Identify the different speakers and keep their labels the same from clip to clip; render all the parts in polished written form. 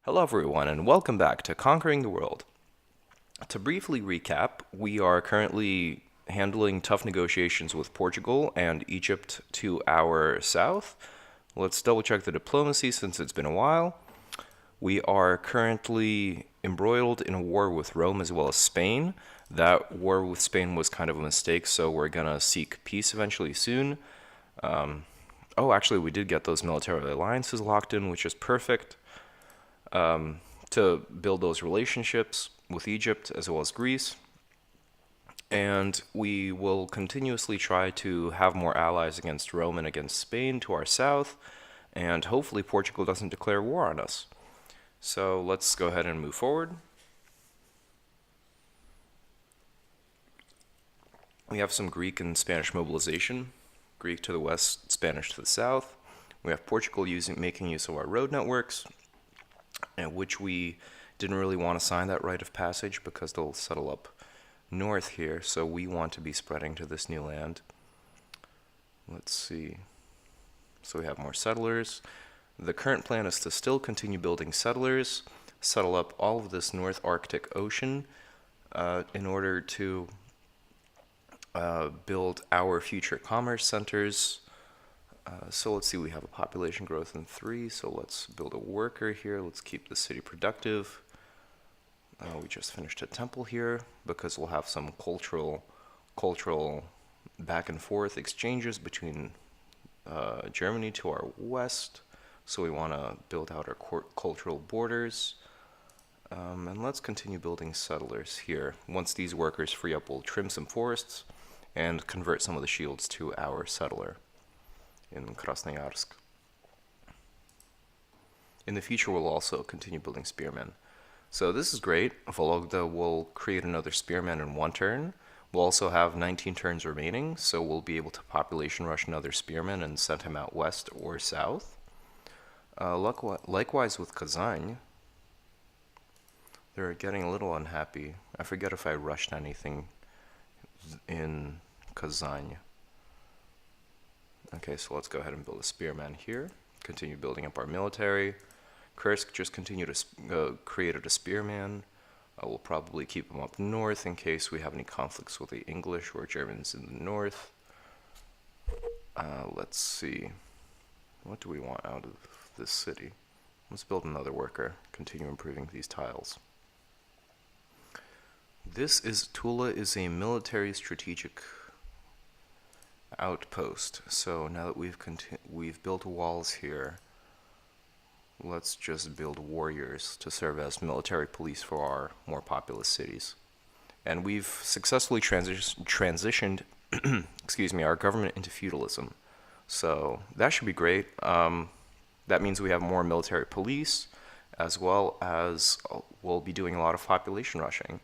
Speaker 1: Hello everyone and welcome back to Conquering the World. To briefly recap, we are currently handling tough negotiations with Portugal and Egypt to our south. Let's double check the diplomacy since it's been a while. We are currently embroiled in a war with Rome as well as Spain. That war with Spain was kind of a mistake, so we're gonna seek peace eventually soon. Actually, we did get those military alliances locked in, which is perfect. To build those relationships with Egypt as well as Greece. And we will continuously try to have more allies against Rome and against Spain to our south. And hopefully Portugal doesn't declare war on us. So let's go ahead and move forward. We have some Greek and Spanish mobilization. Greek to the west, Spanish to the south. We have Portugal making use of our road networks, and which we didn't really want to sign that rite of passage because they'll settle up north here, so we want to be spreading to this new land. Let's see. So we have more settlers. The current plan is to still continue building settlers, settle up all of this North Arctic Ocean in order to build our future commerce centers. So let's see, we have a population growth in 3, so let's build a worker here. Let's keep the city productive. We just finished a temple here because we'll have some cultural back and forth exchanges between Germany to our west. So we want to build out our cultural borders. And let's continue building settlers here. Once these workers free up, we'll trim some forests and convert some of the shields to our settler in Krasnoyarsk. In the future, we'll also continue building spearmen. So this is great. Vologda will create another spearman in 1 turn. We'll also have 19 turns remaining, so we'll be able to population rush another spearman and send him out west or south. Likewise with Kazan, they're getting a little unhappy. I forget if I rushed anything in Kazan. Okay, so let's go ahead and build a spearman here. Continue building up our military. Kursk just continue to create a spearman. We'll probably keep him up north in case we have any conflicts with the English or Germans in the north. Let's see. What do we want out of this city? Let's build another worker. Continue improving these tiles. Tula is a military strategic outpost. So now that we've built walls here, let's just build warriors to serve as military police for our more populous cities. And we've successfully transitioned excuse me, our government into feudalism. So that should be great. That means we have more military police, as well as we'll be doing a lot of population rushing.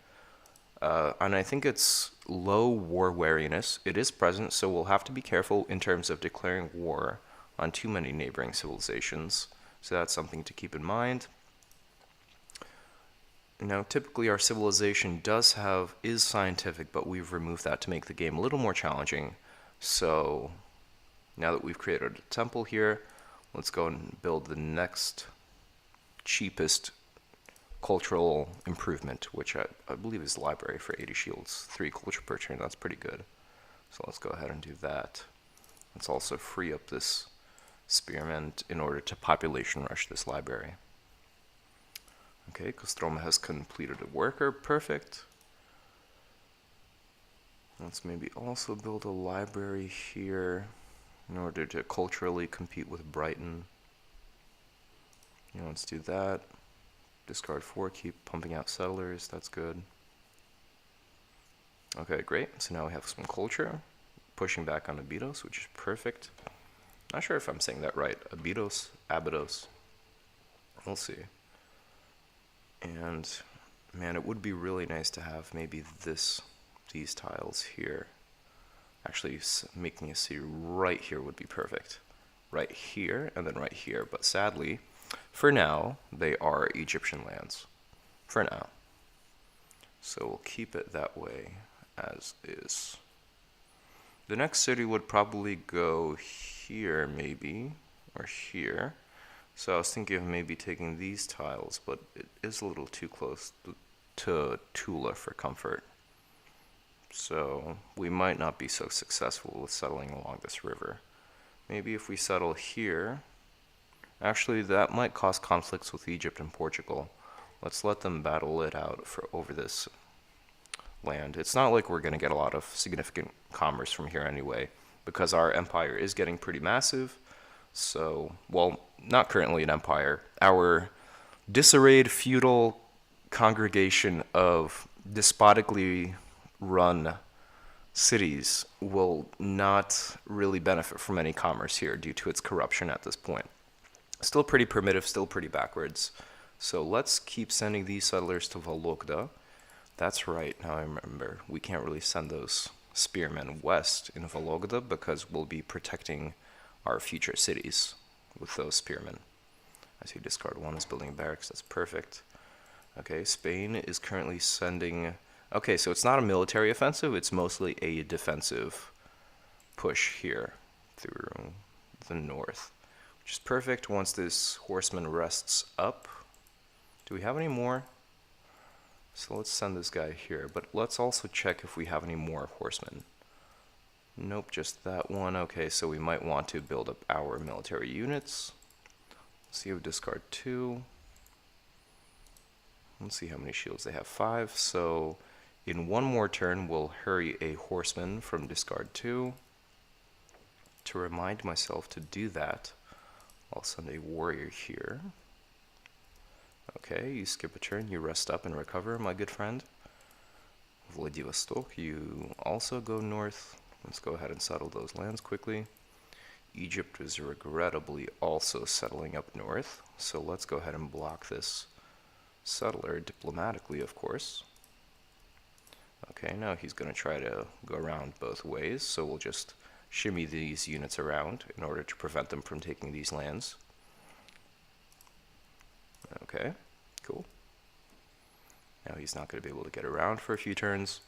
Speaker 1: And I think it's low war wariness. It is present, so we'll have to be careful in terms of declaring war on too many neighboring civilizations. So that's something to keep in mind. Now, typically our civilization is scientific, but we've removed that to make the game a little more challenging. So now that we've created a temple here, let's go and build the next cheapest cultural improvement, which I believe is library for 80 shields, 3 culture per turn. That's pretty good. So let's go ahead and do that. Let's also free up this spearmen in order to population rush this library. Okay, Kostroma has completed a worker. Perfect. Let's maybe also build a library here in order to culturally compete with Brighton. Let's do that. Discard 4, keep pumping out settlers. That's good. Okay, great. So now we have some culture. Pushing back on Abydos, which is perfect. Not sure if I'm saying that right. Abydos. We'll see. And man, it would be really nice to have maybe these tiles here. Actually, making a city right here would be perfect. Right here and then right here. But sadly, for now, they are Egyptian lands. For now. So we'll keep it that way as is. The next city would probably go here, maybe, or here. So I was thinking of maybe taking these tiles, but it is a little too close to Tula for comfort. So we might not be so successful with settling along this river. Maybe if we settle here, actually that might cause conflicts with Egypt and Portugal. Let's let them battle it out for over this land. It's not like we're going to get a lot of significant commerce from here anyway, because our empire is getting pretty massive. So, well, not currently an empire. Our disarrayed feudal congregation of despotically run cities will not really benefit from any commerce here due to its corruption at this point. Still pretty primitive, still pretty backwards. So let's keep sending these settlers to Vologda. That's right, now I remember. We can't really send those spearmen west in Vologda because we'll be protecting our future cities with those spearmen. I see discard one is building barracks, that's perfect. Okay, Spain is currently sending... Okay, so it's not a military offensive, it's mostly a defensive push here through the north, which is perfect once this horseman rests up. Do we have any more? So let's send this guy here, but let's also check if we have any more horsemen. Nope, just that one. Okay, so we might want to build up our military units. Let's see if discard 2. Let's see how many shields they have. 5. So in one more turn, we'll hurry a horseman from discard 2. To remind myself to do that, I'll send a warrior here. Okay, you skip a turn, you rest up and recover, my good friend. Vladivostok, you also go north. Let's go ahead and settle those lands quickly. Egypt is regrettably also settling up north, so let's go ahead and block this settler diplomatically, of course. Okay, now he's going to try to go around both ways, so we'll just shimmy these units around in order to prevent them from taking these lands. Okay, cool. Now he's not going to be able to get around for a few turns.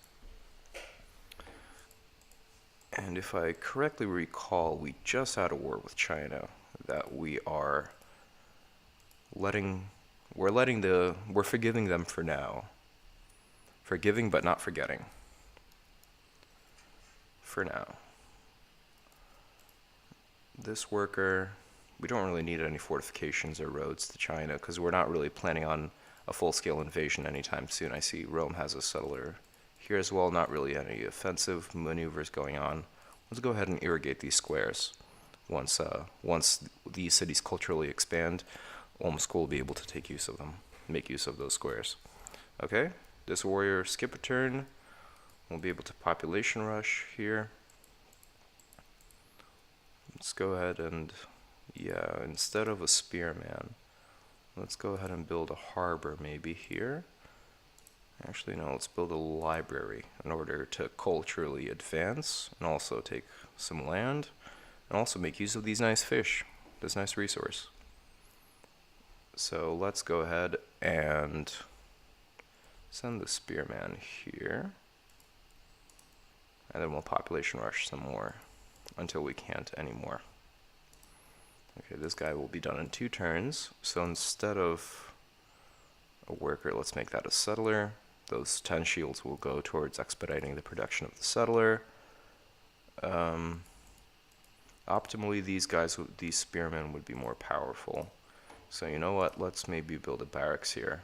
Speaker 1: And if I correctly recall, we just had a war with China that we're forgiving them for now. Forgiving but not forgetting. For now. This worker, we don't really need any fortifications or roads to China because we're not really planning on a full-scale invasion anytime soon. I see Rome has a settler here as well, not really any offensive maneuvers going on. Let's go ahead and irrigate these squares. Once these cities culturally expand, Omsk will be able to take use of them, make use of those squares. Okay, this warrior skip a turn. We'll be able to population rush here. Let's go ahead and, yeah, instead of a spearman, let's go ahead and build a harbor maybe here. Actually, no, let's build a library in order to culturally advance and also take some land and also make use of these nice fish, this nice resource. So let's go ahead and send the spearman here. And then we'll population rush some more until we can't anymore. Okay, this guy will be done in 2 turns. So instead of a worker, let's make that a settler. Those 10 shields will go towards expediting the production of the settler. Optimally, these spearmen would be more powerful. So you know what? Let's maybe build a barracks here.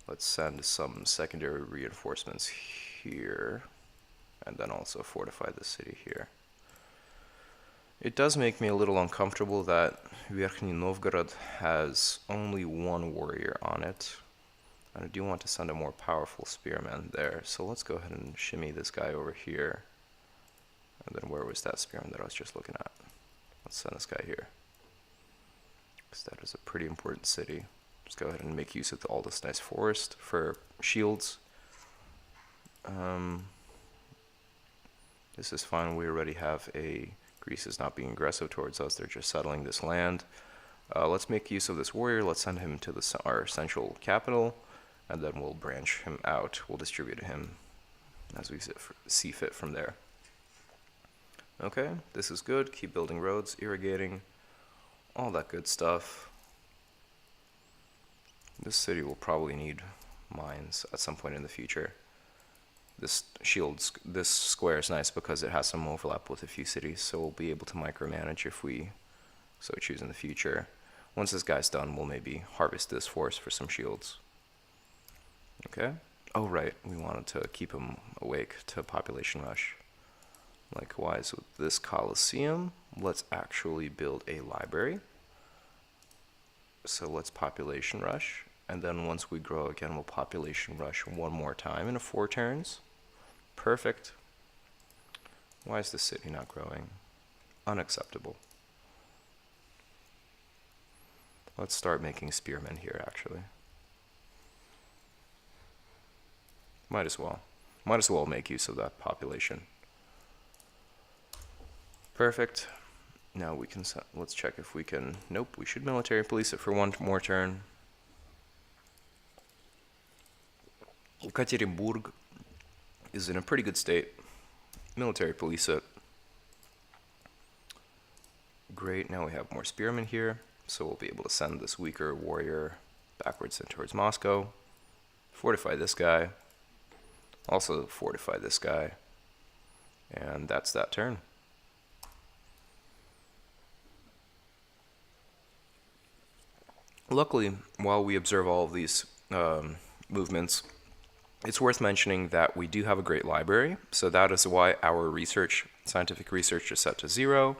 Speaker 1: Let's send some secondary reinforcements here, and then also fortify the city here. It does make me a little uncomfortable that Verkhny Novgorod has only 1 warrior on it. And I do want to send a more powerful spearman there. So let's go ahead and shimmy this guy over here. And then where was that spearman that I was just looking at? Let's send this guy here. Because that is a pretty important city. Let's go ahead and make use of all this nice forest for shields. This is fine. We already have Greece is not being aggressive towards us. They're just settling this land. Let's make use of this warrior. Let's send him to our central capital. And then we'll branch him out. We'll distribute him as we see fit from there. Okay, this is good. Keep building roads, irrigating. all that good stuff. This city will probably need mines at some point in the future. This square is nice because it has some overlap with a few cities, so we'll be able to micromanage if we so choose in the future. Once this guy's done, we'll maybe harvest this forest for some shields. Okay. Oh, right. We wanted to keep him awake to population rush. Likewise, with this Colosseum, let's actually build a library. So let's population rush. And then once we grow again, we'll population rush one more time in 4 turns. Perfect. Why is the city not growing? Unacceptable. Let's start making spearmen here, actually. Might as well. Might as well make use of that population. Perfect. Now we can, let's check if we can, nope, we should military police it for one more turn. Ekaterinburg is in a pretty good state. Military police it. Great, now we have more spearmen here, so we'll be able to send this weaker warrior backwards and towards Moscow. Fortify this guy. Also fortify this guy. And that's that turn. Luckily, while we observe all of these movements, it's worth mentioning that we do have a great library, so that is why our research, scientific research, is set to 0.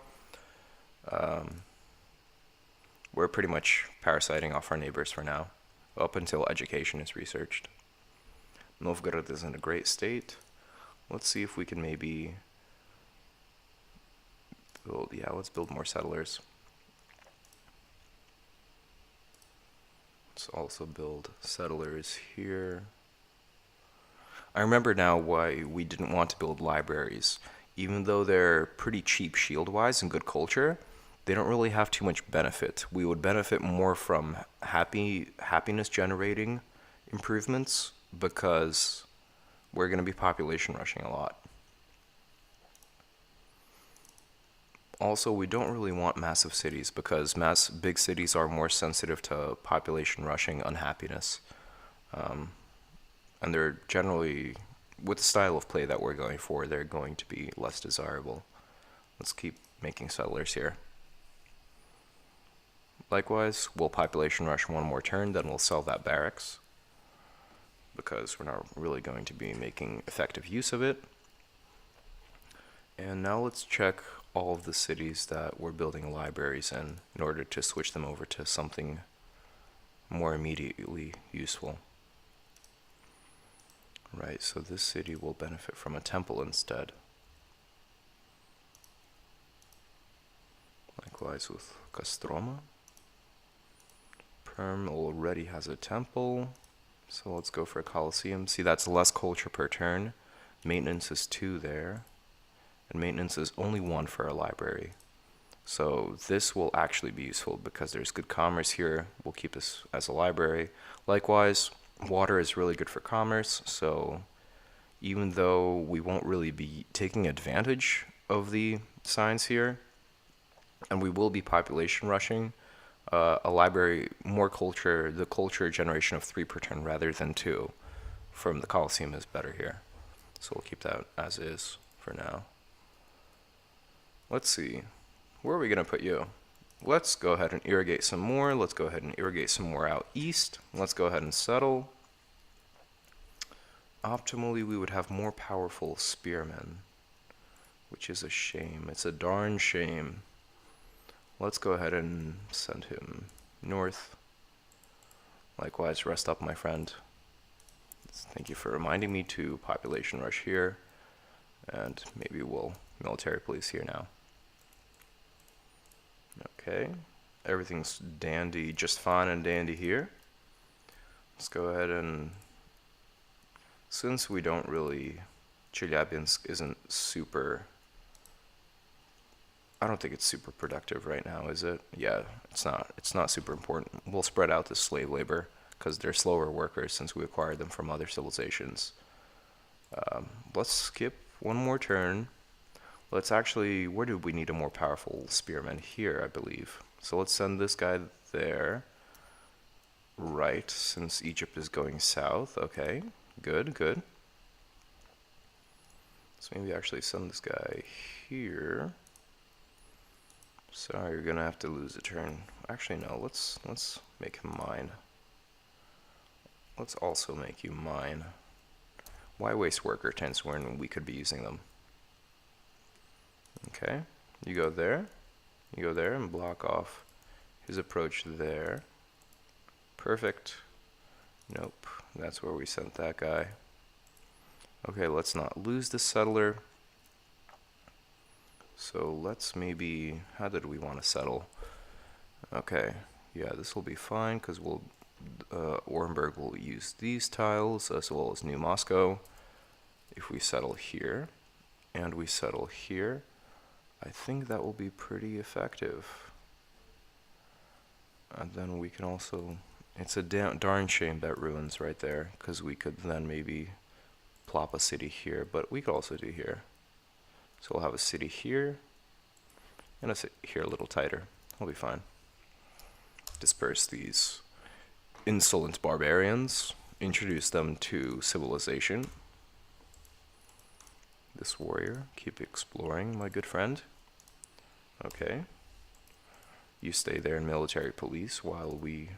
Speaker 1: We're pretty much parasiting off our neighbors for now, up until education is researched. Novgorod is in a great state. Let's see if we can maybe build, yeah, let's build more settlers. Let's also build settlers here. I remember now why we didn't want to build libraries. Even though they're pretty cheap shield-wise and good culture, they don't really have too much benefit. We would benefit more from happiness-generating improvements because we're going to be population rushing a lot. Also, we don't really want massive cities because big cities are more sensitive to population rushing unhappiness. And they're generally, with the style of play that we're going for, they're going to be less desirable. Let's keep making settlers here. Likewise, we'll population rush one more turn, then we'll sell that barracks because we're not really going to be making effective use of it. And now let's check all of the cities that we're building libraries in order to switch them over to something more immediately useful. Right, so this city will benefit from a temple instead. Likewise with Kostroma. Perm already has a temple, so let's go for a Colosseum. See, that's less culture per turn. Maintenance is 2 there. And maintenance is only 1 for a library. So this will actually be useful because there's good commerce here. We'll keep this as a library. Likewise, water is really good for commerce, so even though we won't really be taking advantage of the signs here, and we will be population rushing, a library, more culture, the culture generation of 3 per turn rather than 2 from the Colosseum is better here. So we'll keep that as is for now. Let's see, where are we going to put you? Let's go ahead and irrigate some more. Let's go ahead and irrigate some more out east. Let's go ahead and settle. Optimally, we would have more powerful spearmen, which is a shame. It's a darn shame. Let's go ahead and send him north. Likewise, rest up, my friend. Thank you for reminding me to population rush here. And maybe we'll military police here now. Okay, everything's dandy, just fine and dandy here. Let's go ahead and, since we don't really, Chelyabinsk isn't super, I don't think it's super productive right now, is it? Yeah, it's not super important. We'll spread out the slave labor because they're slower workers since we acquired them from other civilizations. Let's skip one more turn. Let's actually, where do we need a more powerful spearman? Here, I believe. So let's send this guy there. Right, since Egypt is going south. Okay, good, good. So maybe actually send this guy here. Sorry, you're gonna have to lose a turn. Actually, no. Let's make him mine. Let's also make you mine. Why waste worker tents when we could be using them? Okay, you go there. You go there and block off his approach there. Perfect. Nope, that's where we sent that guy. Okay, let's not lose the settler. So let's maybe, how did we want to settle? Okay, yeah, this will be fine because we'll, Orenburg will use these tiles as well as New Moscow. If we settle here and we settle here, I think that will be pretty effective. And then we can also, it's a darn shame that ruins right there because we could then maybe plop a city here, but we could also do here. So we'll have a city here, and a city here a little tighter. We'll be fine. Disperse these insolent barbarians. Introduce them to civilization. This warrior, keep exploring, my good friend. Okay. You stay there in military police while we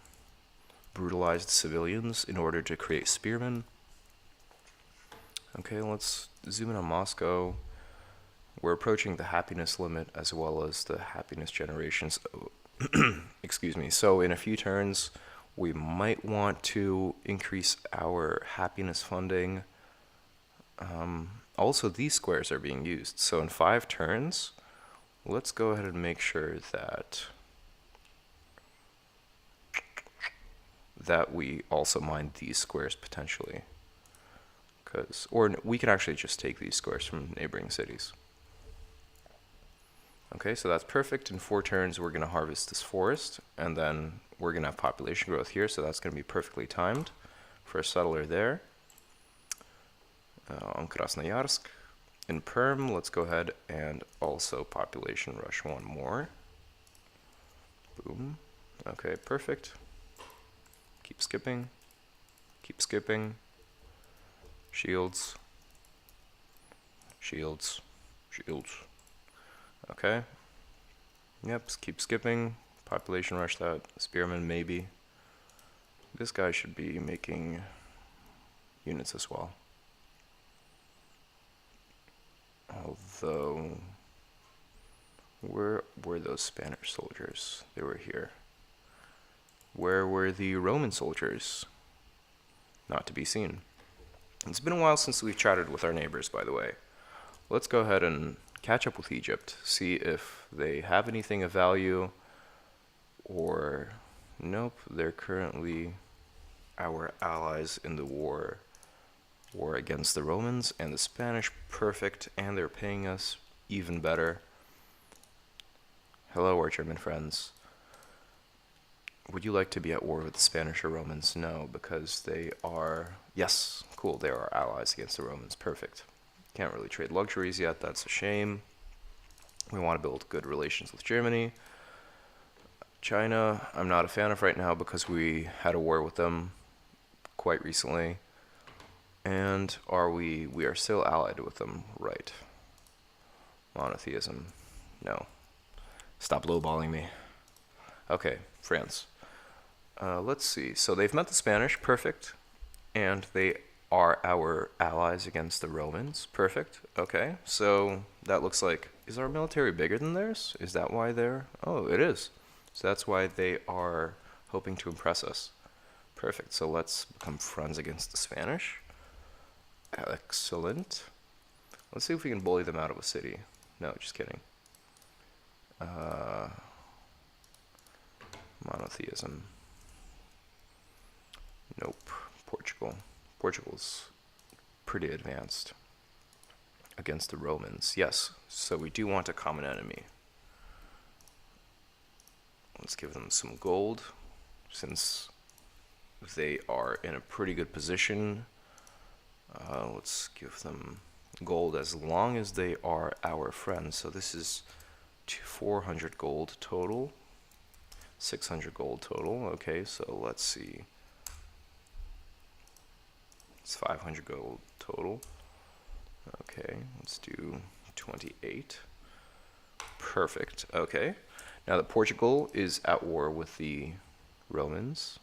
Speaker 1: brutalize the civilians in order to create spearmen. Okay, let's zoom in on Moscow. We're approaching the happiness limit as well as the happiness generations. Excuse me. So in a few turns, we might want to increase our happiness funding. Also, these squares are being used. So in 5 turns, let's go ahead and make sure that we also mine these squares potentially. Or we can actually just take these squares from neighboring cities. Okay, so that's perfect. In 4 turns, we're going to harvest this forest, and then we're going to have population growth here, so that's going to be perfectly timed for a settler there. On Krasnoyarsk. In Perm, let's go ahead and also population rush 1 more. Boom. Okay, perfect. Keep skipping. Keep skipping. Shields. Shields. Shields. Okay. Yep, keep skipping. Population rush that. Spearman, maybe. This guy should be making units as well. Although, where were those Spanish soldiers? They were here. Where were the Roman soldiers? Not to be seen. It's been a while since we've chatted with our neighbors, by the way. Let's go ahead and catch up with Egypt, see if they have anything of value, or nope, they're currently our allies in the war against the Romans and the Spanish. Perfect, and they're paying us even better. Hello, our German friends. Would you like to be at war with the Spanish or Romans? No, because they are, yes, cool, they are our allies against the Romans. Perfect. Can't really trade luxuries yet, that's a shame. We want to build good relations with Germany. China, I'm not a fan of right now because we had a war with them quite recently. And we are still allied with them, right? Monotheism, no. Stop lowballing me. Okay, France. Let's see, so they've met the Spanish, perfect. And they are our allies against the Romans, perfect. Okay, so that looks like, is our military bigger than theirs? Is that why they're, oh, it is. So that's why they are hoping to impress us. Perfect, so let's become friends against the Spanish. Excellent. Let's see if we can bully them out of a city. No, just kidding. Monotheism. Nope. Portugal. Portugal's pretty advanced against the Romans. Yes, so we do want a common enemy. Let's give them some gold, since they are in a pretty good position. Let's give them gold as long as they are our friends. So this is 400 gold total. 600 gold total. Okay, so let's see. It's 500 gold total. Okay, let's do 28. Perfect. Okay. Now that Portugal is at war with the Romans,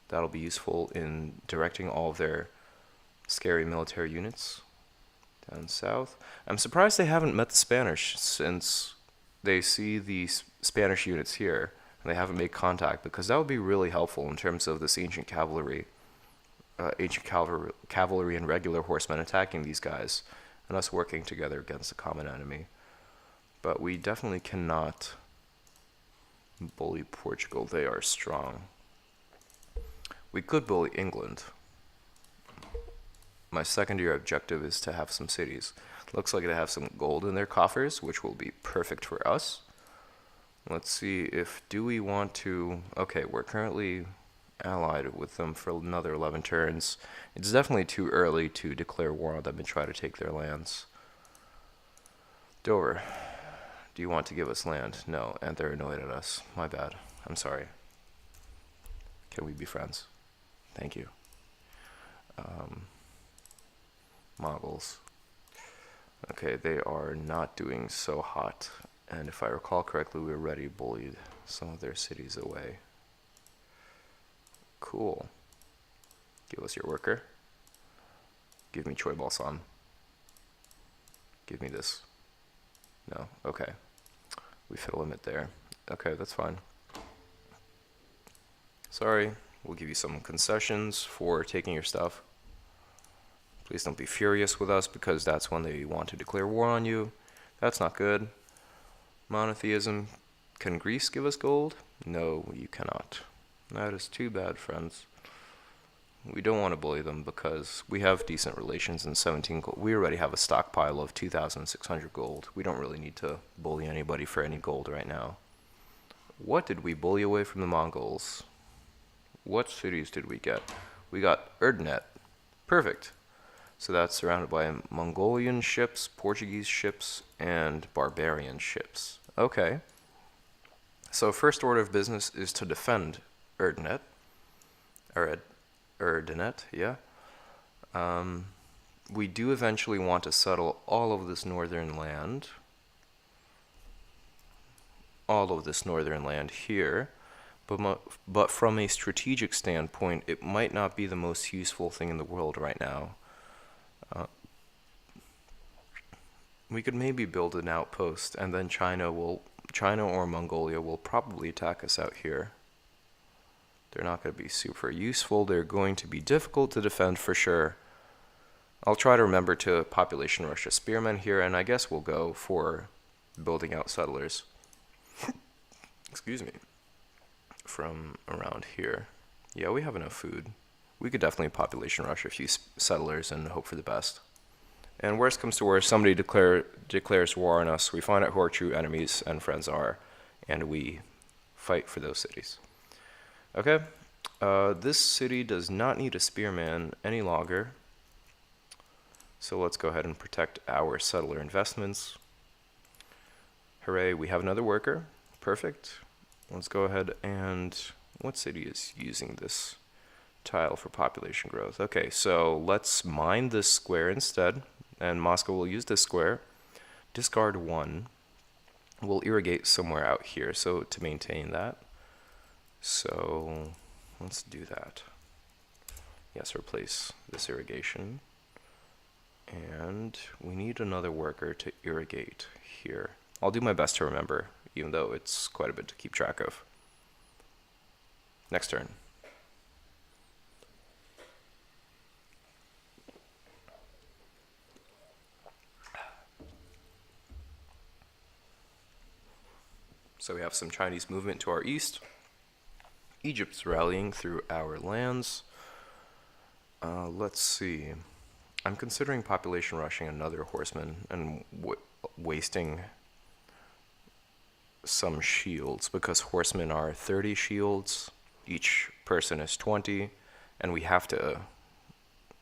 Speaker 1: that'll be useful in directing all of their scary military units down south. I'm surprised they haven't met the Spanish since they see the Spanish units here and they haven't made contact, because that would be really helpful in terms of this ancient cavalry and regular horsemen attacking these guys and us working together against a common enemy. But we definitely cannot bully Portugal. They are strong. We could bully England. My secondary objective is to have some cities. Looks like they have some gold in their coffers, which will be perfect for us. Let's see if, do we want to, okay, we're currently allied with them for another 11 turns. It's definitely too early to declare war on them and try to take their lands. Dover, do you want to give us land? No, and they're annoyed at us. My bad. I'm sorry. Can we be friends? Thank you. Mongols. Okay, they are not doing so hot. And if I recall correctly, we already bullied some of their cities away. Cool. Give us your worker. Give me Choi Balsam. Give me this. No? Okay. We've hit a limit there. Okay, that's fine. Sorry. We'll give you some concessions for taking your stuff. Please don't be furious with us, because that's when they want to declare war on you. That's not good. Monotheism. Can Greece give us gold? No, you cannot. That is too bad, friends. We don't want to bully them because we have decent relations in 17 gold. We already have a stockpile of 2,600 gold. We don't really need to bully anybody for any gold right now. What did we bully away from the Mongols? What cities did we get? We got Erdenet. Perfect. So that's surrounded by Mongolian ships, Portuguese ships, and barbarian ships. Okay. So first order of business is to defend Erdenet. Erdenet, yeah. We do eventually want to settle all of this northern land. All of this northern land here. But from a strategic standpoint, it might not be the most useful thing in the world right now. We could maybe build an outpost, and then China or Mongolia will probably attack us out here. They're not going to be super useful. They're going to be difficult to defend for sure. I'll try to remember to population rush a spearmen here, and I guess we'll go for building out settlers. Excuse me. From around here. Yeah, we have enough food. We could definitely population rush a few settlers and hope for the best. And worst comes to worst, somebody declares war on us. We find out who our true enemies and friends are, and we fight for those cities. Okay, this city does not need a spearman any longer. So let's go ahead and protect our settler investments. Hooray, we have another worker. Perfect. Let's go ahead and, what city is using this tile for population growth? Okay, so let's mine this square instead, and Moscow will use this square. Discard 1. We'll irrigate somewhere out here, so to maintain that. So let's do that. Yes, replace this irrigation. And we need another worker to irrigate here. I'll do my best to remember, even though it's quite a bit to keep track of. Next turn. So we have some Chinese movement to our east. Egypt's rallying through our lands. Let's see. I'm considering population rushing another horseman and wasting some shields, because horsemen are 30 shields, each person is 20, and we have to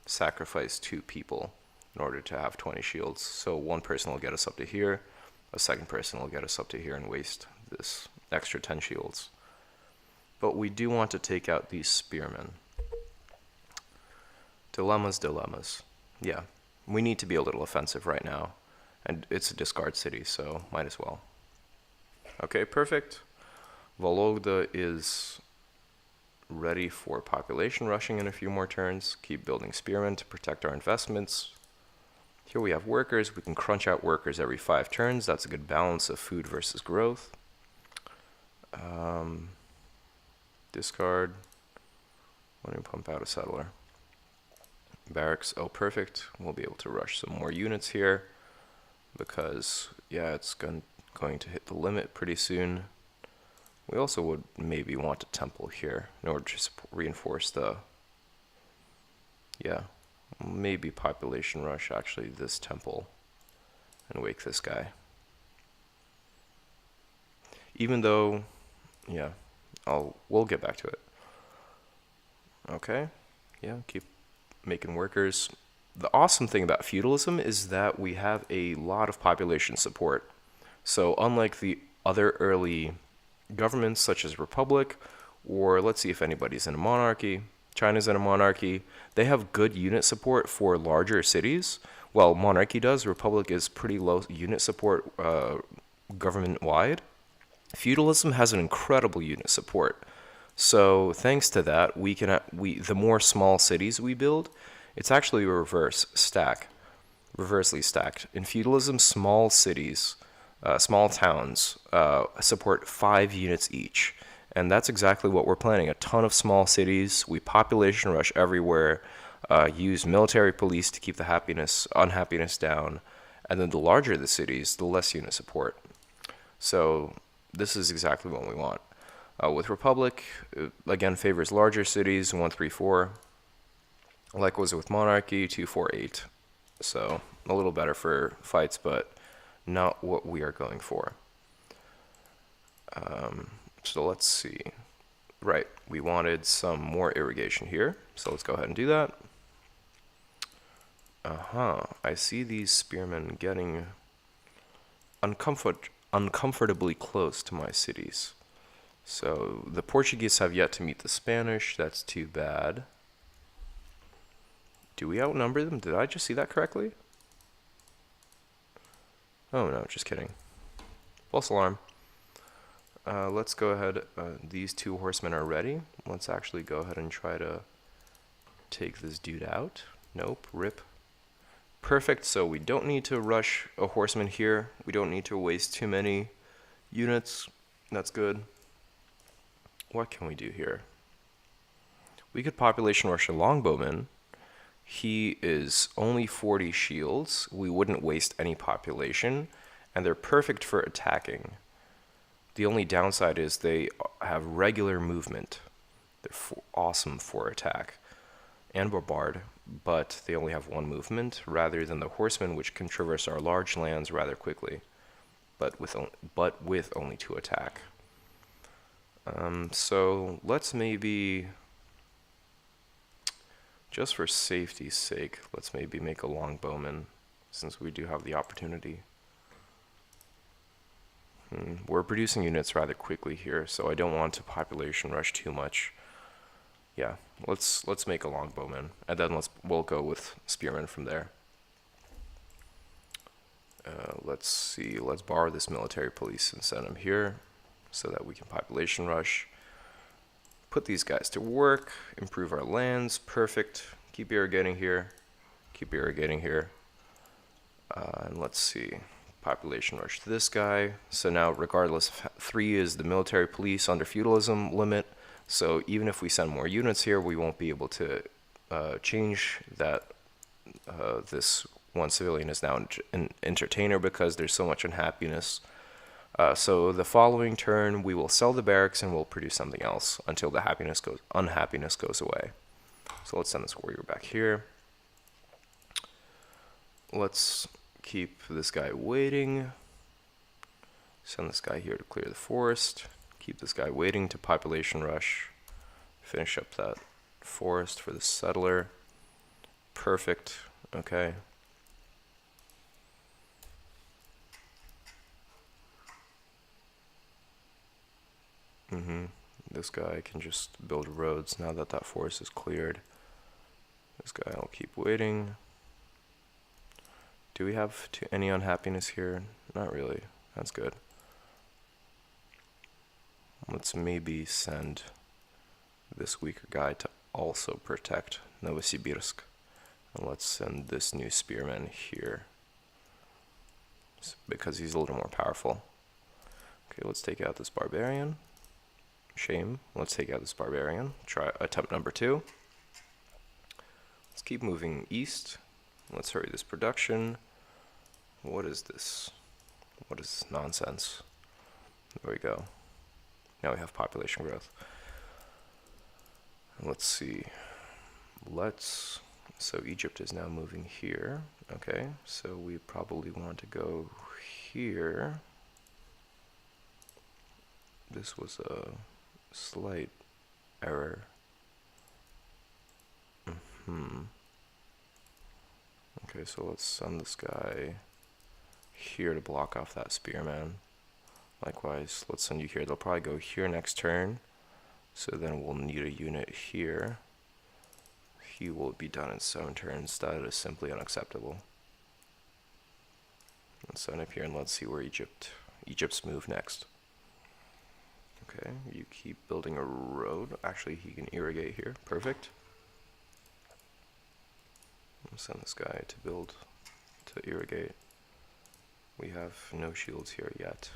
Speaker 1: sacrifice 2 people in order to have 20 shields. So one person will get us up to here, a second person will get us up to here and waste this extra 10 shields. but we do want to take out these spearmen. Dilemmas, dilemmas. Yeah, we need to be a little offensive right now. And it's a discard city, so might as well. Okay, perfect. Vologda is ready for population rushing in a few more turns. Keep building spearmen to protect our investments. Here we have workers. We can crunch out workers every 5 turns. That's a good balance of food versus growth. Discard. Let me pump out a settler. Barracks. Oh, perfect. We'll be able to rush some more units here because, yeah, it's going to hit the limit pretty soon. We also would maybe want a temple here in order to reinforce the, yeah, maybe population rush actually this temple and wake this guy. Even though, yeah, we'll get back to it. Okay, yeah, keep making workers. The awesome thing about feudalism is that we have a lot of population support. So unlike the other early governments such as Republic, or let's see if anybody's in a monarchy, China's in a monarchy, they have good unit support for larger cities. Well, monarchy does. Republic is pretty low unit support government-wide. Feudalism has an incredible unit support. So thanks to that, the more small cities we build, it's actually a reversely stacked. In feudalism, small cities, small towns support 5 units each. And that's exactly what we're planning. A ton of small cities. We population rush everywhere. Use military police to keep the unhappiness down. And then the larger the cities, the less unit support. So this is exactly what we want. With Republic, again, favors larger cities, 1, 3, 4. Likewise with Monarchy, 2, 4, 8. So a little better for fights, but not what we are going for. So let's see. Right, we wanted some more irrigation here, so let's go ahead and do that. I see these spearmen getting uncomfortably close to my cities. So the Portuguese have yet to meet the Spanish. That's too bad. Do we outnumber them? Did I just see that correctly? Oh no, just kidding. False alarm. Let's go ahead. These 2 horsemen are ready. Let's actually go ahead and try to take this dude out. Nope, rip. Perfect, so we don't need to rush a horseman here. We don't need to waste too many units. That's good. What can we do here? We could population rush a longbowman. He is only 40 shields. We wouldn't waste any population, and they're perfect for attacking. The only downside is they have regular movement. They're awesome for attack and bombard, but they only have 1 movement, rather than the horsemen, which can traverse our large lands rather quickly, but with only 2 attack. So let's maybe, just for safety's sake, let's maybe make a longbowman, since we do have the opportunity. We're producing units rather quickly here, so I don't want to population rush too much. Yeah, let's make a longbowman, and then we'll go with spearmen from there. Let's see, let's borrow this military police and send them here, so that we can population rush. Put these guys to work, improve our lands, perfect. Keep irrigating here, keep irrigating here. And let's see, population rush to this guy. So now, regardless, 3 is the military police under feudalism limit. So even if we send more units here, we won't be able to change that. This 1 civilian is now an entertainer because there's so much unhappiness. So the following turn, we will sell the barracks and we'll produce something else until the unhappiness goes away. So let's send this warrior back here. Let's keep this guy waiting. Send this guy here to clear the forest. Keep this guy waiting to population rush. Finish up that forest for the settler. Perfect. Okay. This guy can just build roads now that that forest is cleared. This guy will keep waiting. Do we have any unhappiness here? Not really. That's good. Let's maybe send this weaker guy to also protect Novosibirsk. And let's send this new spearman here, because he's a little more powerful. Okay, let's take out this barbarian. Shame. Let's take out this barbarian. Try attempt number 2. Let's keep moving east. Let's hurry this production. What is this? What is this nonsense? There we go. Now we have population growth. Let's see. So Egypt is now moving here. Okay, so we probably want to go here. This was a slight error. Okay, so let's send this guy here to block off that spearman. Likewise, let's send you here. They'll probably go here next turn. So then we'll need a unit here. He will be done in 7 turns. That is simply unacceptable. Let's send up here and let's see where Egypt's move next. Okay, you keep building a road. Actually, he can irrigate here. Perfect. I'll send this guy to irrigate. We have no shields here yet.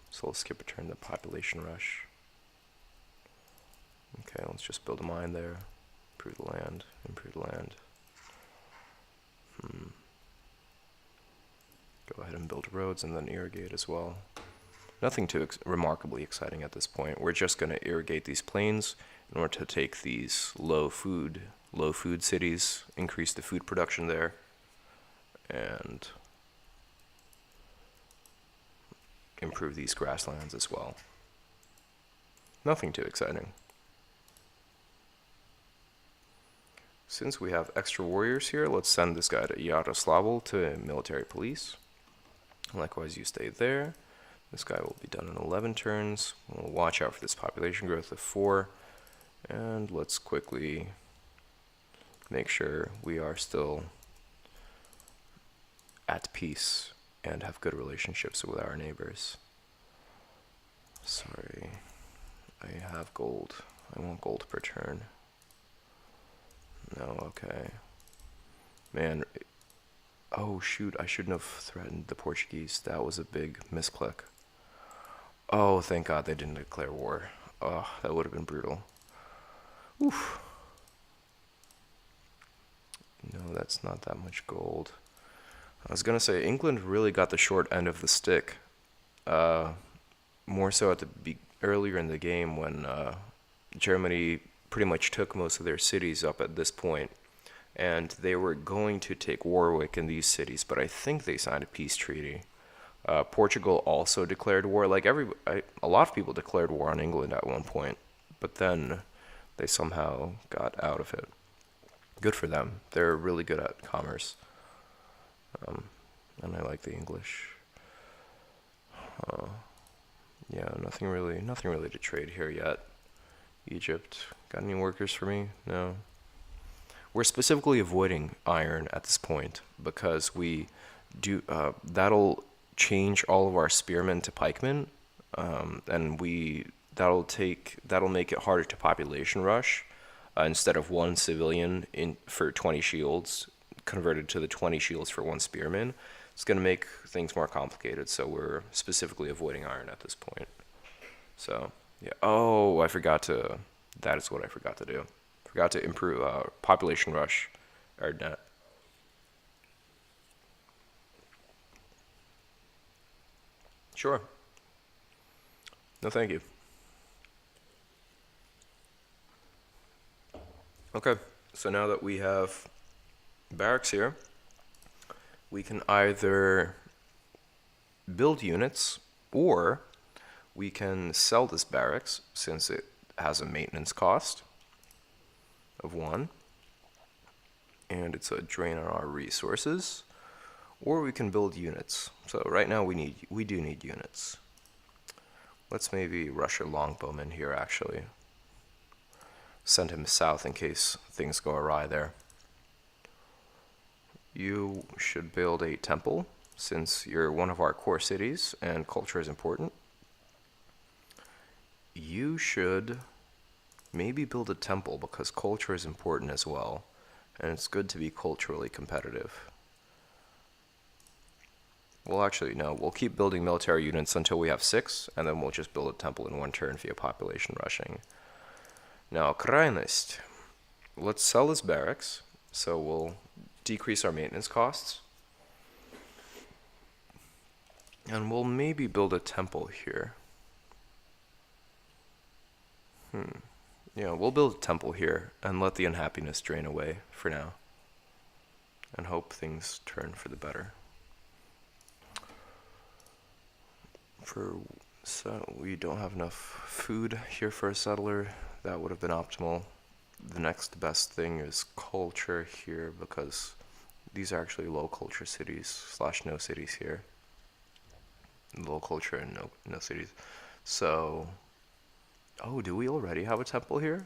Speaker 1: So let's skip a turn to population rush. Okay, let's just build a mine there. Improve the land. Improve the land. Go ahead and build roads and then irrigate as well. Nothing too remarkably exciting at this point. We're just going to irrigate these plains in order to take these low food cities, increase the food production there, and improve these grasslands as well. Nothing too exciting. Since we have extra warriors here, let's send this guy to Yaroslavl to military police. Likewise, you stay there. This guy will be done in 11 turns. We'll watch out for this population growth of 4. And let's quickly make sure we are still at peace and have good relationships with our neighbors. Sorry, I have gold. I want gold per turn. No, okay. Man, oh shoot, I shouldn't have threatened the Portuguese. That was a big misclick. Oh, thank God they didn't declare war. Oh, that would have been brutal. Oof. No, that's not that much gold. I was gonna say, England really got the short end of the stick. More so at earlier in the game when Germany pretty much took most of their cities up at this point, and they were going to take Warwick in these cities, but I think they signed a peace treaty. Portugal also declared war. Like a lot of people declared war on England at one point, but then they somehow got out of it. Good for them. They're really good at commerce, and I like the English. Yeah, nothing really to trade here yet. Egypt, got any workers for me? No. We're specifically avoiding iron at this point because we do that'll change all of our spearmen to pikemen, and that'll make it harder to population rush. Instead of 1 civilian for 20 shields converted to the 20 shields for 1 spearman, it's going to make things more complicated. So we're specifically avoiding iron at this point. So yeah. Oh, that is what I forgot to do. Forgot to improve population rush or net. Sure. No, thank you. Okay, so now that we have barracks here, we can either build units or we can sell this barracks since it has a maintenance cost of 1 and it's a drain on our resources, or we can build units. So right now we do need units. Let's maybe rush a longbowman here, actually. Send him south in case things go awry there. You should build a temple, since you're one of our core cities and culture is important. You should maybe build a temple because culture is important as well, and it's good to be culturally competitive. Well, actually, no. We'll keep building military units until we have 6, and then we'll just build a temple in one turn via population rushing. Now, Krajnost. Let's sell this barracks, so we'll decrease our maintenance costs. And we'll maybe build a temple here. Yeah, we'll build a temple here and let the unhappiness drain away for now. And hope things turn for the better. So we don't have enough food here for a settler. That would have been optimal. The next best thing is culture here because these are actually low culture cities / no cities here. Low culture and no cities. So, oh, do we already have a temple here?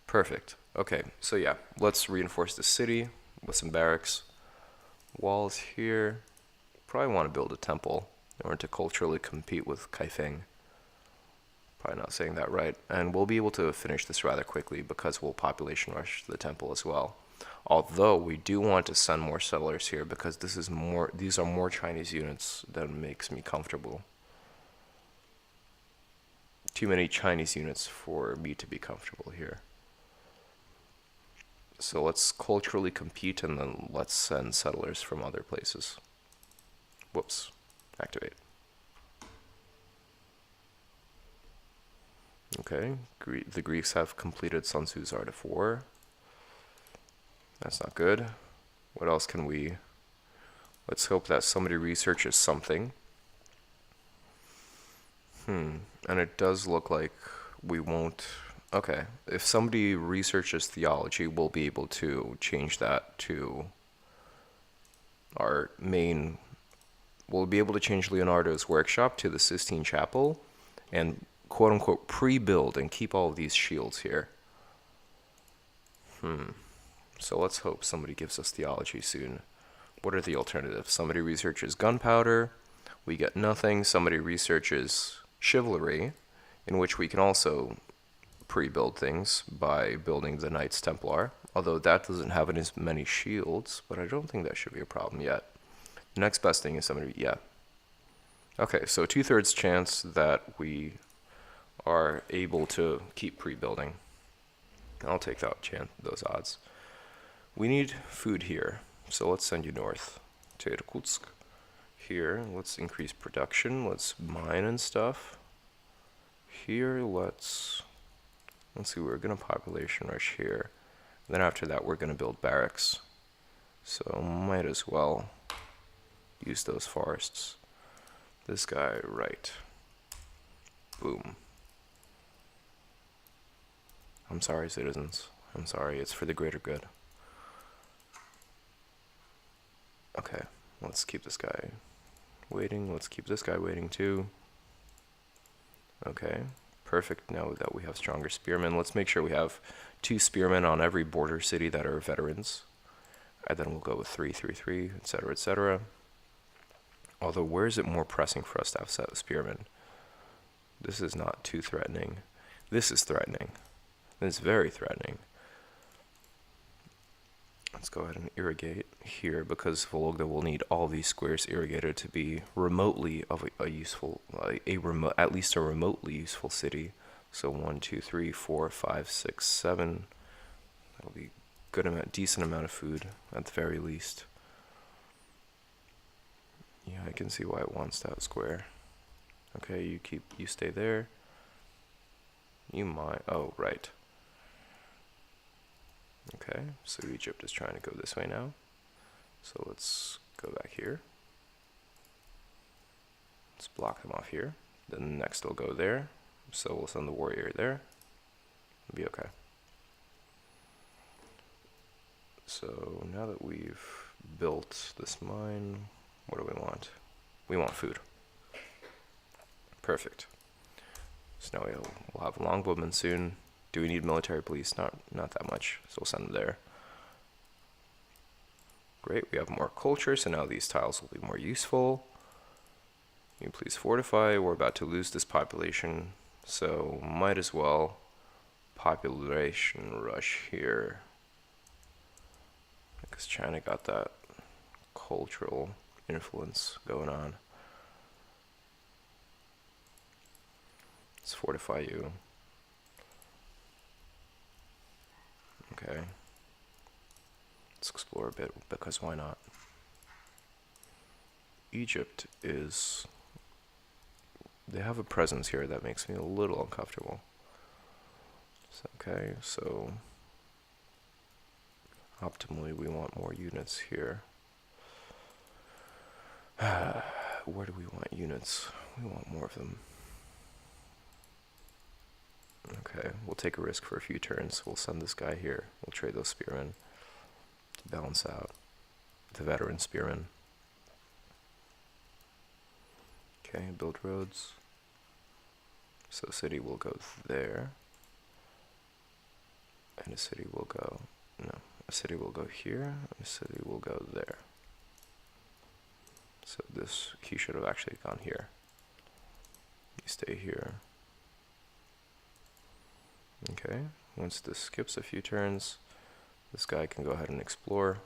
Speaker 1: Perfect. Okay, so yeah, let's reinforce the city with some barracks. Walls here. Probably want to build a temple in order to culturally compete with Kaifeng. Probably not saying that right. And we'll be able to finish this rather quickly because we'll population rush the temple as well. Although we do want to send more settlers here because these are more Chinese units than makes me comfortable. Too many Chinese units for me to be comfortable here. So let's culturally compete and then let's send settlers from other places. Whoops. Activate. Okay, the Greeks have completed Sun Tzu's Art of War. That's not good. What else can we... Let's hope that somebody researches something. And it does look like we won't... Okay, if somebody researches theology, we'll be able to change that to our main... We'll be able to change Leonardo's workshop to the Sistine Chapel and quote-unquote pre-build and keep all of these shields here. So let's hope somebody gives us theology soon. What are the alternatives? Somebody researches gunpowder, we get nothing. Somebody researches chivalry, in which we can also pre-build things by building the Knights Templar, although that doesn't have as many shields, but I don't think that should be a problem yet. The next best thing is somebody, yeah. Okay, so 2/3 chance that we are able to keep pre-building. I'll take those odds. We need food here, so let's send you north to Irkutsk. Here, let's increase production. Let's mine and stuff. Here, let's see. We're gonna population rush here. Then after that, we're gonna build barracks. So might as well use those forests. This guy, right. Boom. I'm sorry, citizens. I'm sorry, it's for the greater good. Okay, let's keep this guy waiting. Let's keep this guy waiting too. Okay, perfect. Now that we have stronger spearmen, let's make sure we have 2 spearmen on every border city that are veterans. And then we'll go with 3, 3, 3, etc., etc. Although, where is it more pressing for us to have set spearmen? This is not too threatening. This is threatening. It's very threatening. Let's go ahead and irrigate here because Vologda will need all these squares irrigated to be remotely of a useful, at least a remotely useful city. So 1, 2, 3, 4, 5, 6, 7. That'll be decent amount of food at the very least. Yeah, I can see why it wants that square. Okay, you stay there. You might, oh, right. Okay, so Egypt is trying to go this way now. So let's go back here. Let's block them off here. Then next they'll go there. So we'll send the warrior there. It'll be okay. So now that we've built this mine, what do we want? We want food. Perfect. So now we'll have longbowmen soon. Do we need military police? Not that much, so we'll send them there. Great, we have more culture, so now these tiles will be more useful. Can you please fortify? We're about to lose this population, so might as well population rush here. Because China got that cultural influence going on. Let's fortify you. Okay. Let's explore a bit, because why not? Egypt is... they have a presence here that makes me a little uncomfortable. Okay, so... optimally, we want more units here. Where do we want units? We want more of them. Okay, we'll take a risk for a few turns. We'll send this guy here. We'll trade those spearmen to balance out the veteran spearmen. Okay, build roads. So city will go there. And a city will go... no, a city will go here, and a city will go there. So this key should have actually gone here. You stay here. Okay, once this skips a few turns, this guy can go ahead and explore.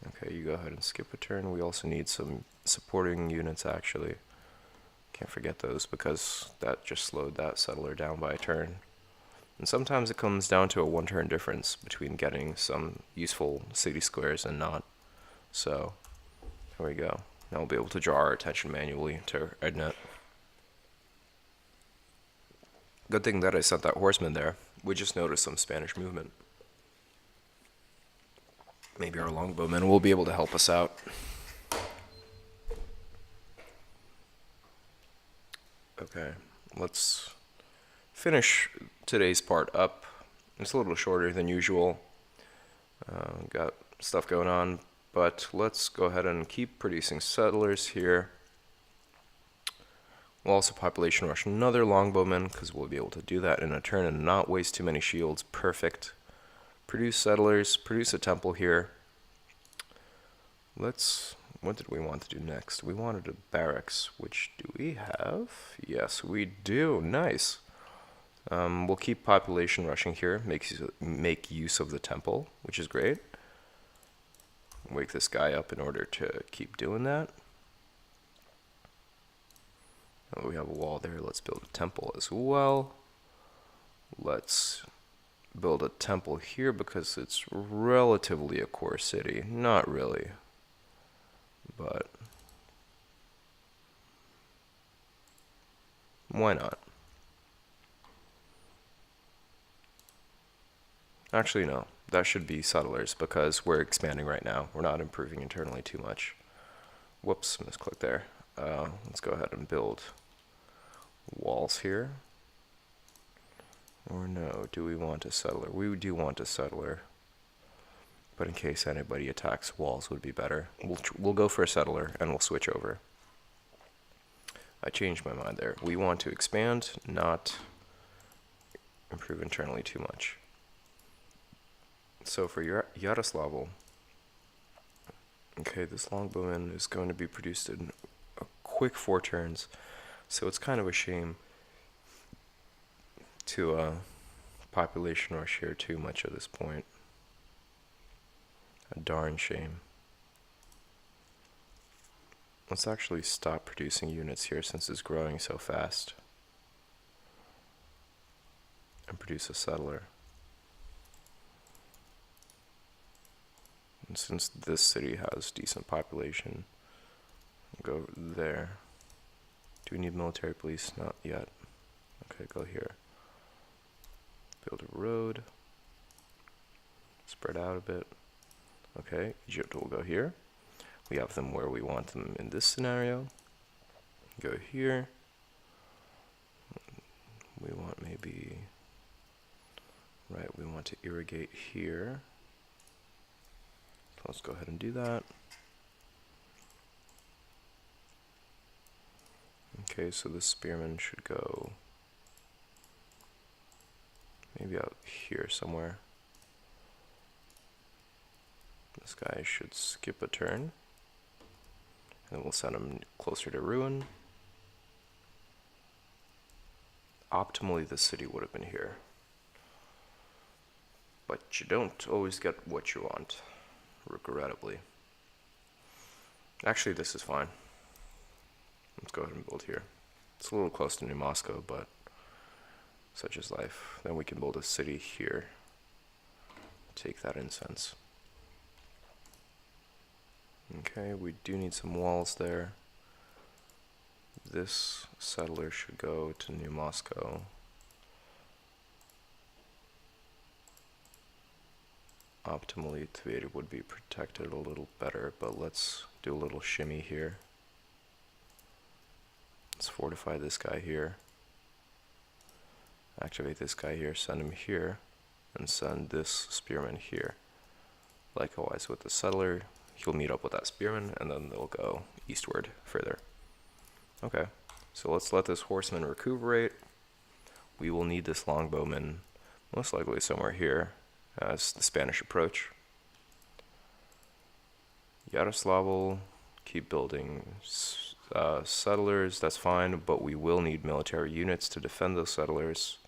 Speaker 1: Okay, you go ahead and skip a turn. We also need some supporting units, actually. Can't forget those, because that just slowed that settler down by a turn. And sometimes it comes down to a one-turn difference between getting some useful city squares and not. So, there we go. Now we'll be able to draw our attention manually to Ednet. Good thing that I sent that horseman there. We just noticed some Spanish movement. Maybe our longbowmen will be able to help us out. Okay, let's finish today's part up. It's a little shorter than usual. Got stuff going on, but let's go ahead and keep producing settlers here. We'll also population rush another longbowman, because we'll be able to do that in a turn and not waste too many shields. Perfect. Produce settlers, produce a temple here. What did we want to do next? We wanted a barracks, which do we have? Yes, we do. Nice. We'll keep population rushing here, make use of the temple, which is great. Wake this guy up in order to keep doing that. Oh, we have a wall there. Let's build a temple as well. Let's build a temple here because it's relatively a core city. Not really, but why not? Actually, no. That should be settlers because we're expanding right now. We're not improving internally too much. Whoops, misclick there. Let's go ahead and build walls here. Or no, do we want a settler? We do want a settler. But in case anybody attacks, walls would be better. We'll go for a settler and we'll switch over. I changed my mind there. We want to expand, not improve internally too much. So for Yaroslavl, okay, this longbowman is going to be produced in a quick 4 turns, so it's kind of a shame to population rush here too much at this point. A darn shame. Let's actually stop producing units here since it's growing so fast and produce a settler. And since this city has decent population, go there. Do we need military police? Not yet. Okay, go here. Build a road. Spread out a bit. Okay, Egypt will go here. We have them where we want them in this scenario. Go here. We want maybe... right, we want to irrigate here. So let's go ahead and do that. Okay, so this spearman should go maybe out here somewhere. This guy should skip a turn. And then we'll send him closer to ruin. Optimally, the city would have been here. But you don't always get what you want, regrettably. Actually, this is fine. Let's go ahead and build here. It's a little close to New Moscow, but such is life. Then we can build a city here. Take that incense. Okay, we do need some walls there. This settler should go to New Moscow. Optimally, Tveda would be protected a little better, but let's do a little shimmy here. Let's fortify this guy here. Activate this guy here, send him here, and send this spearman here. Likewise with the settler, he'll meet up with that spearman, and then they'll go eastward further. Okay, so let's let this horseman recuperate. We will need this longbowman most likely somewhere here as the Spanish approach. Yaroslavl, keep building settlers, that's fine, but we will need military units to defend those settlers.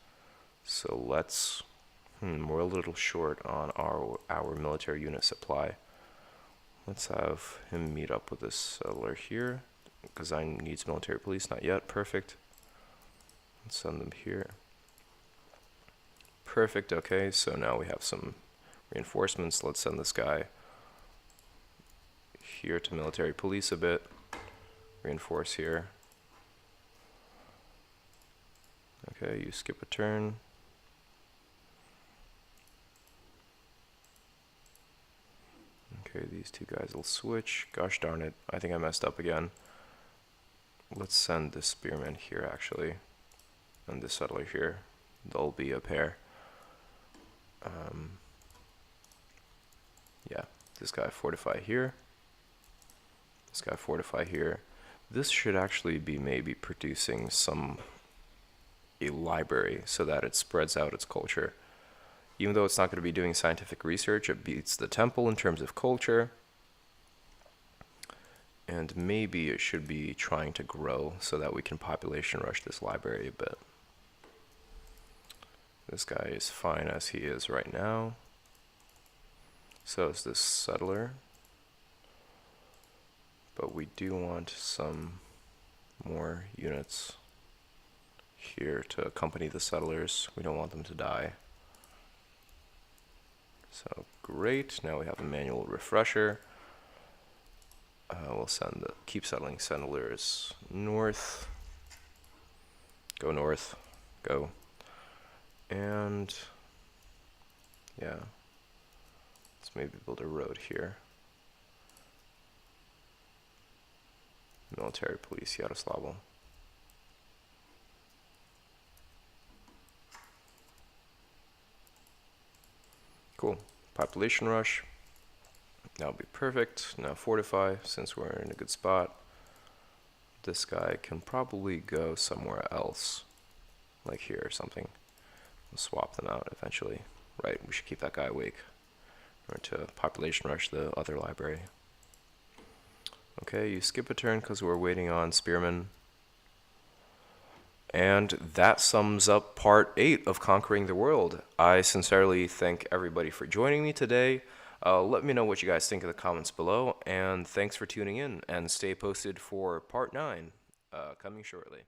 Speaker 1: So let's, we're a little short on our military unit supply. Let's have him meet up with this settler here. Because I needs military police, not yet. Perfect. Let's send them here. Perfect, okay, so now we have some reinforcements. Let's send this guy here to military police a bit. Reinforce here. Okay, you skip a turn. Okay, these two guys will switch. Gosh darn it, I think I messed up again. Let's send this spearman here, actually, and this settler here. They'll be a pair. Yeah, this guy fortify here. This guy fortify here. This should actually be maybe producing a library so that it spreads out its culture. Even though it's not going to be doing scientific research, it beats the temple in terms of culture. And maybe it should be trying to grow so that we can population rush this library a bit. This guy is fine as he is right now. So is this settler. But we do want some more units here to accompany the settlers. We don't want them to die. So great, now we have a manual refresher. We'll keep settling settlers north. Go north. Go. And yeah, let's maybe build a road here. Military police, Yaroslavl. Cool. Population rush. That'll be perfect. Now fortify, since we're in a good spot. This guy can probably go somewhere else, like here or something. We'll swap them out eventually. Right, we should keep that guy awake in order to population rush the other library. Okay, you skip a turn because we're waiting on spearmen. And that sums up part 8 of Conquering the World. I sincerely thank everybody for joining me today. Let me know what you guys think in the comments below, and thanks for tuning in, and stay posted for part 9 coming shortly.